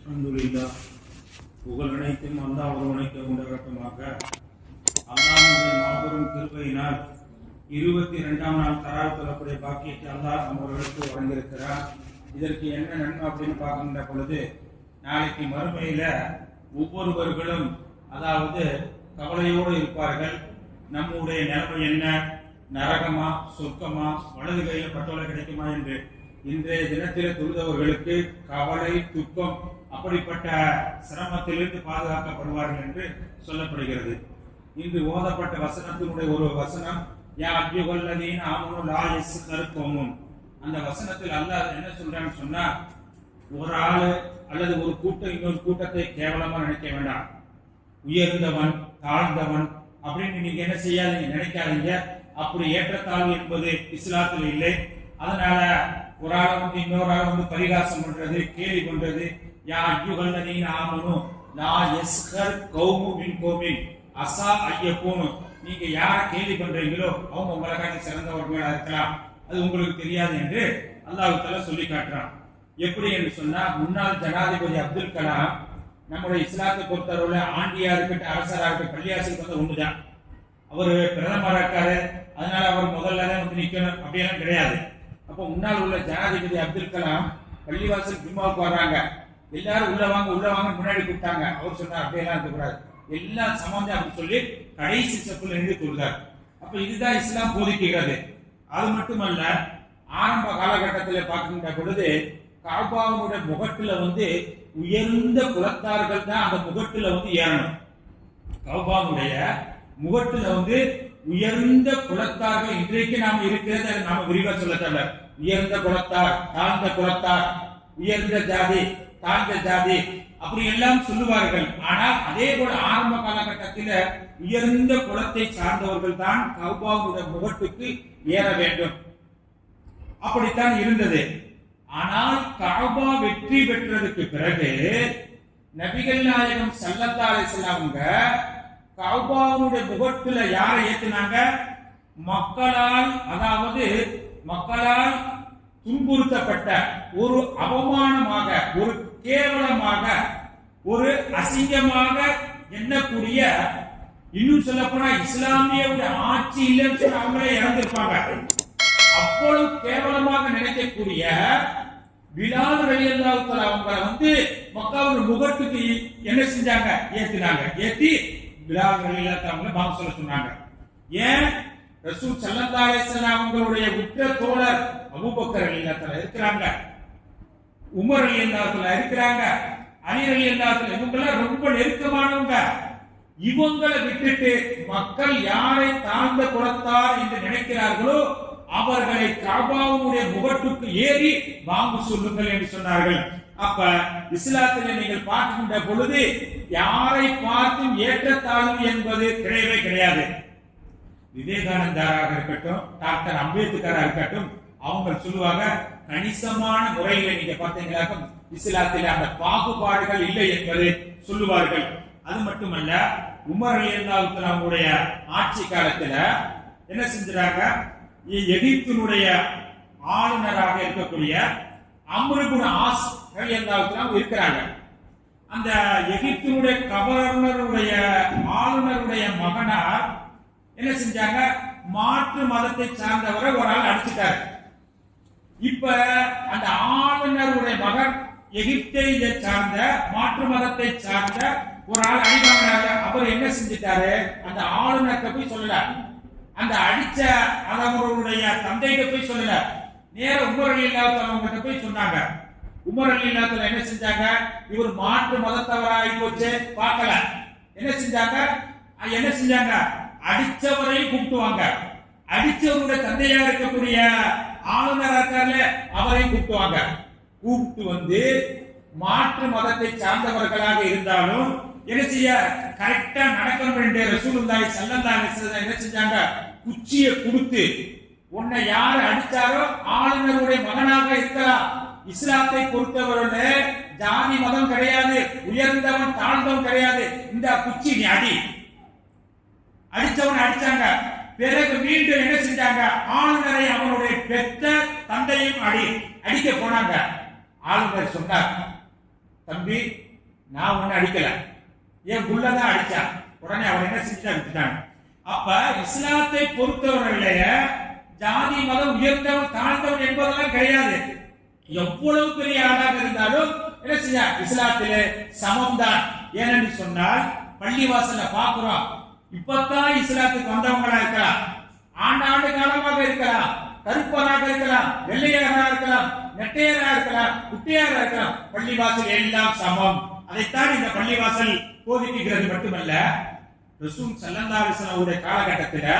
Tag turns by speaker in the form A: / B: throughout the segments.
A: அல்ஹம்துலில்லாஹ். புகழ் அனைத்தும் அல்லாஹ் ஒருவனுக்கு உண்டாகட்டுமாக. அல்லாஹ்வுடைய மாபெரும் கிருபையினால் 22ஆம் நாள் தராவீஹ் தொழக்கூடிய பாக்கியத்தை அல்லாஹ் நம்மவர்களுக்கு வழங்கியிருக்கிறார். இதற்கு என்ன நன்மை அப்படின்னு பார்க்கின்ற பொழுது, நாளைக்கு மறுமையில ஒவ்வொருவர்களும் அதாவது கவலையோடு இருப்பார்கள். நம்முடைய நிலைமை என்ன, நரகமா சொர்க்கமா, வலது கையில பட்டோலை கிடைக்குமா என்று இன்றைய தினத்தில் தொழுதவர்களுக்கு கவலை துக்கம் அப்படிப்பட்ட சிரமத்திலிருந்து பாதுகாக்கப்படுவார்கள் என்று சொல்லப்படுகிறது. இன்று ஓதப்பட்ட வசனத்தினுடைய ஒரு வசனம், யா அய்யுஹல்லதீன ஆமனு லா யஸ்கர் கௌமுன். அந்த வசனத்தில் அல்லாஹ் என்ன சொல்றான்னு சொன்னா, ஒரு ஆளு அல்லது ஒரு கூட்டம் இன்னொரு கூட்டத்தை கேவலமா நினைக்க வேண்டாம். உயர்ந்தவன் தாழ்ந்தவன் அப்படின்னு நீங்க என்ன செய்யாதீங்க, நினைக்காதீங்க. அப்படி ஏற்றத்தாழ்வு என்பது இஸ்லாத்தில் இல்லை. அதனால ஒரு ஆளை வந்து இன்னொரு ஆளை வந்து பரிகாசம் பண்றது, கேலி பண்றது, யா அய்யுஹல்லதீன ஆமனு லா யஸ்கர் கௌமுன் மின் கௌமின் அஸா அய்யகூனு. நீங்க யாரை கேலி பண்றீங்களோ அவங்க உங்களை காட்டி சிறந்தவர்களா இருக்கலாம், அது உங்களுக்கு தெரியாது என்று அல்லாஹ் தஆலா சொல்லி காட்டுறான். எப்படி என்று சொன்னா, முன்னாள் ஜனாதிபதி அப்துல் கலாம் நம்முடைய இஸ்லாத்தை பொறுத்தவரை ஆண்டியா இருக்கட்டும் அரசரா இருக்கட்டும் பள்ளியாசலுக்கு வந்து ஒண்ணுதான். அவர் பிரதமரா இருக்காரு, அதனால அவர் முதல்ல தான் வந்து நிக்கணும் அப்படியெல்லாம் கிடையாது. அப்போ முன்னால் உள்ள ஜனாதிபதி அப்துல் கலாம் பள்ளிவாசல் ஜும்மாவுக்கு வர்றாங்க, எல்லாரும் உள்ள வாங்க முன்னாடி கூப்பிட்டாங்க. அவர் சொன்னார் அப்படியெல்லாம் இருக்கக்கூடாது, எல்லாம் சமந்து அப்படின்னு சொல்லி கடைசி செப்பில் இருந்து கொடுத்தார். அப்ப இதுதான் இஸ்லாம் போதிக்கிறது. அது மட்டுமல்ல, ஆரம்ப காலகட்டத்தில் பார்க்கின்ற பொழுது காபாவுடைய முகட்டுல வந்து உயர்ந்த குலத்தார்கள் தான் அந்த முகட்டுல வந்து ஏறணும். காபாவுடைய முகட்டுல வந்து உயர்ந்த குலத்தார்கள் இன்றைக்கு நாம இருக்கிறது நாம விரிவா சொல்ல தேவை. உயர்ந்த குலத்தார், தாழ்ந்த குலத்தார், உயர்ந்த ஜாதி, தாழ்ந்த ஜாதி அப்படி எல்லாம் சொல்லுவார்கள். ஆனால் அதே போல ஆரம்ப காலகட்டத்தில் உயர்ந்த குலத்தை சார்ந்தவர்கள் தான் கௌபாவுடைய முகட்டுக்கு ஏற வேண்டும், அப்படித்தான் இருந்தது. ஆனால் கஅபா வெற்றி பெற்றதுக்கு பிறகு நபிகள் நாயகம் ஸல்லல்லாஹு அலைஹி வஸல்லம் கஅபாவுடைய முகட்டுல யாரை ஏத்தினாங்க? மக்களால், அதாவது மக்களால் துன்புறுத்தப்பட்ட, ஒரு அவமானமாக, ஒரு கேவலமாக, ஒரு அசிங்கமாக எண்ணக்கூடிய, இன்னும் சொல்ல போனா இஸ்லாமிய ஆட்சி இல்லைன்னு சொல்லி அவங்களே இறந்திருப்பாங்க. அவ்வளவு கேவலமாக நினைக்கக்கூடிய பிலால் ரலியல்லாஹு தஆலா அவங்களை வந்து மக்காவுடைய முகட்டுக்கு என்ன செஞ்சாங்க? ஏத்தினாங்க. ஏத்தி பிலால் ரலியல்லாஹு தஆலா பாவம் சொல்ல சொன்னாங்க. ஏன்? ரசூல் ஸல்லல்லாஹு அலைஹி வஸல்லம் அவங்களுடைய உற்ற தோழர் அபூபக்கர் ரலியல்லாஹு தஆலா இருக்கிறாங்க, உமர் ரலியல்லாஹு தஆலா இருக்கிறாங்க, அலி ரலியல்லாஹு தஆலா, இவங்க ரொம்ப நெருக்கமானவங்க. இவங்களை விட்டுட்டு மக்கள் யாரை தாழ்ந்த குலத்தார் என்று நினைக்கிறார்களோ அவர்களை கஅபாவுடைய முகட்டுக்கு ஏறி வாங்க சொல்லுங்கள் என்று சொன்னார்கள். அப்ப இஸ்லாத்தில் நீங்கள் பார்க்கின்ற பொழுது யாரை பார்த்தும் ஏற்றத்தாழ்வு என்பது கிடையவே கிடையாது. விவேகானந்தராக இருக்கட்டும், டாக்டர் அம்பேத்கராக இருக்கட்டும், அவங்க சொல்லுவாங்க கணிசமான முறையில் நீங்க பார்த்தீங்களாக்கும் இஸ்லாத்தில் அந்த பாகுபாடுகள் இல்லை என்பதை சொல்லுவார்கள். அது மட்டுமல்ல, உமர் ரலியல்லாஹு தஆலா அவங்களுடைய ஆட்சி காலத்துல என்ன செஞ்சாங்க? எகிப்தினுடைய ஆளுநராக இருக்கக்கூடிய அம்ர் இப்னு ஆஸ் ரலியல்லாஹு தஆலா இருக்கிறாங்க. அந்த எகிப்தினுடைய கவர்னருடைய ஆளுநருடைய மகனார் என்ன செஞ்சாங்க? மாற்று மதத்தை சார்ந்தவரை ஒரு ஆள் அடிச்சுட்டாரு. இப்ப அந்த ஆளுநருடைய மகன் எகிப்தை சார்ந்த மாற்று மதத்தை சார்ந்த ஒரு ஆள் அடிவாங்கினாரு. அவர் என்ன செஞ்சிட்டாரு? அந்த ஆளுநர்கிட்ட போய் சொல்லல, அந்த அடிச்ச அவருடைய தந்தைகிட்ட போய் சொல்லல, நேர உமர் ரலியல்லாஹு தஆலா அவங்க போய் சொன்னாங்க. உமர் ரலியல்லாஹு தஆலா என்ன செஞ்சாங்க? இவர் மாற்று மதத்தவராகி போச்சு பார்க்கல. என்ன செஞ்சாங்க? அடிச்சவரையும் கூப்பிட்டுவாங்க, அடிச்சவருடைய தந்தையா இருக்கக்கூடிய ஆளுநர் இருக்கார்ல அவரையும் கூப்பிட்டுவாங்க. கூப்பிட்டு வந்து மாற்று மதத்தை சார்ந்தவர்களாக இருந்தாலும் என்ன செய்ய கரெக்டா நடக்கணும் என்று ரசூலுல்லாஹி ஸல்லல்லாஹு அலைஹி வஸல்லம் என்ன செஞ்சாங்க? குச்சியை கொடுத்து, உன்னை யார் அடிச்சாரோ ஆளுநருடைய மகனாக இருக்கலாம். இஸ்லாத்தை பொறுத்தவரை ஜாதி மதம் கிடையாது, உயர்ந்தவன் தாழ்ந்தவன் கிடையாது. இந்த குச்சி நீ அடி. அடிச்சவன் அடிச்சாங்க. பிறகு மீண்டும் என்ன செஞ்சாங்க? ஆளுநரை அவனுடைய பெத்த தந்தையும் அடிக்க போனாங்க. ஆளுநர் சொன்னார், தம்பி நான் ஒண்ணு அடிக்கல, என் புள்ளதான் அடிச்சான். உடனே அவர் என்ன செஞ்சா விட்டுட்டாங்க. அப்ப இஸ்லாத்தை பொறுத்தவரையிலேயே ஜாதி மதம் உயர்ந்தவன் தாழ்ந்தவன் என்பதெல்லாம் கிடையாது. எவ்வளவு பெரிய ஆளாக இருந்தாலும் என்ன செய்ய இஸ்லாத்திலே சமம் தான். ஏனென்று சொன்னால் பள்ளிவாசல்ல பாக்குறோம், இப்பதான் இஸ்லாத்துக்கு வந்தவங்களா இருக்கலாம், ஆண்டாண்டு காலமாக இருக்கலாம், கருப்பராக இருக்கலாம், வெள்ளையராக இருக்கலாம், நெட்டையரா இருக்கலாம், குட்டையரா இருக்கலாம், பள்ளிவாசல் எல்லாம் சமம். அதைத்தான் இந்த பள்ளிவாசல் போதிக்கிறது. மட்டுமல்ல, ரசூல் ஸல்லல்லாஹு அலைஹி வஸல்லம் உடைய காலகட்டத்தில்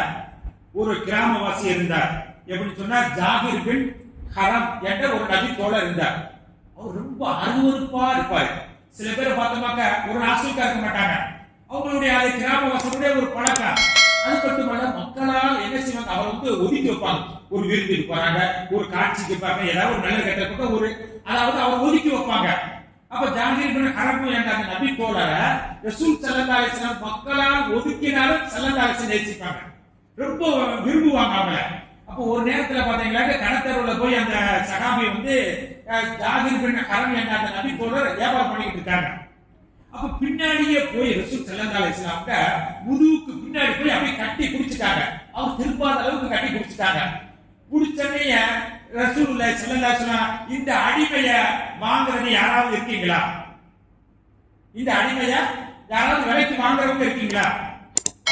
A: ஒரு கிராமவாசி இருந்தார். எப்படி சொன்னா, ஜாகிர் பின் ஹரம் என்ற ஒரு நபி தோழர் இருந்தார். அவர் ரொம்ப அருவருப்பா இருப்பாரு. சில பேர் பார்த்தோமாக்க ஒரு நாசுக்கா இருக்க மாட்டாங்க. அவங்களுடைய அது கிராமவாசியுடைய ஒரு பழக்கம். அது மட்டுமல்ல, மக்களால் என்ன செய்வாங்க, அவர் ஒதுக்கி வைப்பாங்க. ஒரு விருந்துக்கு போறாங்க, ஒரு காட்சிக்கு போறாங்க, ஏதாவது ஒரு நல்ல கட்ட ஒரு அதாவது அவர் ஒதுக்கி வைப்பாங்க. அப்ப ஜாகிர் பின் ஹரம் என்ற அந்த நபி தோழரை ரசூல் ஸல்லல்லாஹு அலைஹி வஸல்லம் மக்களால் ஒதுக்கினாலும் ஸல்லல்லாஹு அலைஹி வஸல்லம் நேசிப்பாங்க, ரொம்ப விரும்புவாங்க அவங்கள. அப்போ ஒரு நேரத்துல பாத்தீங்களா, கடத்தருவுல போய் அந்த சஹாபி ஜாகிர் பின் ஹரம் என்ற அந்த நபி தோழர் வியாபாரம் பண்ணிட்டு இருக்காங்க. அப்ப பின்னாடியே போய் ரசூல் ஸல்லல்லாஹு அலைஹி வஸல்லம் முதுகுக்கு பின்னாடி போய் அப்படியே கட்டி பிடிச்சிட்டாங்க. அவர் திரும்பாத அளவுக்கு கட்டி பிடிச்சிட்டாங்க. பிடிச்சனே ரசூலுல்லாஹி ஸல்லல்லாஹு அலைஹி வஸல்லம், இந்த அடிமைய வாங்குறது யாராவது இருக்கீங்களா? இந்த அடிமைய யாராவது விலைக்கு வாங்குறவங்க இருக்கீங்களா?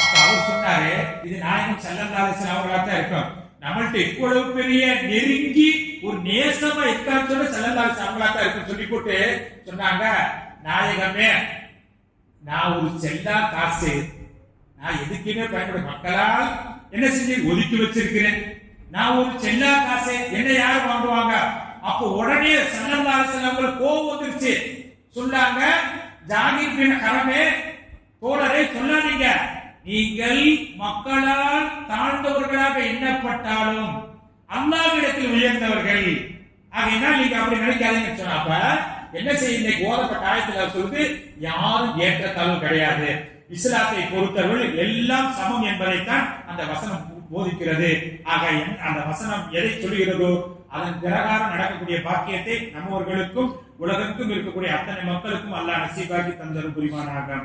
A: அப்ப அவர் சொன்னாரு, இது நாயகம் ஸல்லல்லாஹு அலைஹி வஸல்லம் அவர்களா தான் இருக்கும். நம்மள்ட்ட இவ்வளவு பெரிய நெருங்கி ஒரு நேசமா இருக்கான்னு சொல்லி ஸல்லல்லாஹு அலைஹி வஸல்லம் அவங்களா தான் இருக்கும் சொல்லி போட்டு சொன்னாங்க, நாயகமே, நான் ஒரு செல்லா காசு, நான் எதுக்குமே பயன்பட மக்களால் என்ன செஞ்சு ஒதுக்கி வச்சிருக்கிறேன். நான் ஒரு செல்லா காசு, என்ன யாரு வாங்குவாங்க? அப்ப உடனே ஸல்லல்லாஹு அலைஹி வஸல்லம் கோபம் வந்துருச்சு. சொன்னாங்க, ஜாகிர் பின் ஹரமே தோழரை சொல்லாதீங்க, நீங்கள் மக்களால் தாழ்ந்தவர்களாக எண்ணப்பட்டாலும் அல்லாஹ்விடத்தில் உயர்ந்தவர்கள், ஆகையினால் நீங்க அப்படி நினைக்காதீங்கன்னு சொன்னாப்ப என்ன செய்ய, இன்னைக்கு ஓதப்பட்ட ஆயத்தில் சொல்லுது, யாரும் ஏற்றத்தாழ்வு கிடையாது, இஸ்லாத்தை பொறுத்தவர்கள் எல்லாம் சமம் என்பதைத்தான் அந்த வசனம் போதிக்கிறது. ஆக அந்த வசனம் எதை சொல்லுகிறதோ அதன் பிரகாரம் நடக்கக்கூடிய பாக்கியத்தை நம்மவர்களுக்கும் உலகத்துக்கும் இருக்கக்கூடிய அத்தனை மக்களுக்கும் அல்லாஹ் நசீபாக்கி தந்தரும் புரிவானாக.